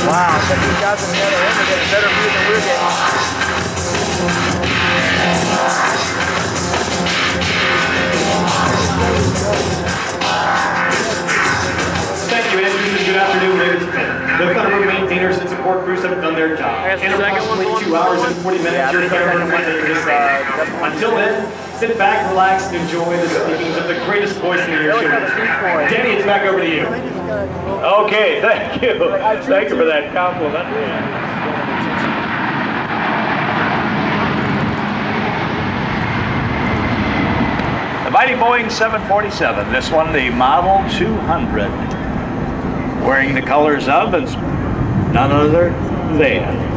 Wow, I bet these guys on the other end are getting a better view than we're getting. Thank you, Andrews, and good afternoon, ladies and gentlemen. The Thunderbird maintainers and support crews have done their job. In approximately 2 hours and 40 minutes, your Thunderbird maintainers. Until then, sit back, relax, and enjoy the speakings of the greatest voice in the air show. Danny, it's back over to you. Okay, thank you. Thank you for that compliment. The mighty Boeing 747, this one the Model 200, wearing the colors of and none other than.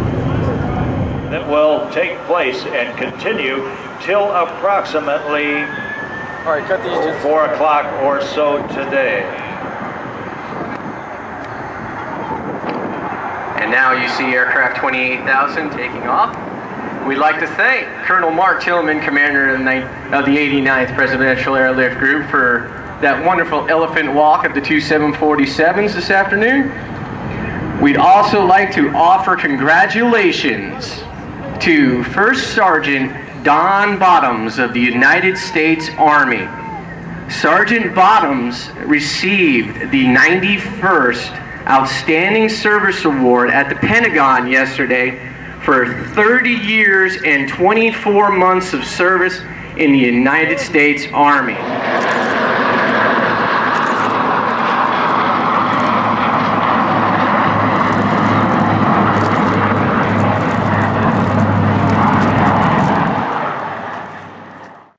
That will take place and continue till approximately 4 o'clock or so today. And now you see aircraft 28,000 taking off. We'd like to thank Colonel Mark Tillman, commander of the 89th Presidential Airlift Group, for that wonderful elephant walk of the two 747s this afternoon. We'd also like to offer congratulations to First Sergeant Don Bottoms of the United States Army. Sergeant Bottoms received the 91st Outstanding Service Award at the Pentagon yesterday for 30 years and 24 months of service in the United States Army.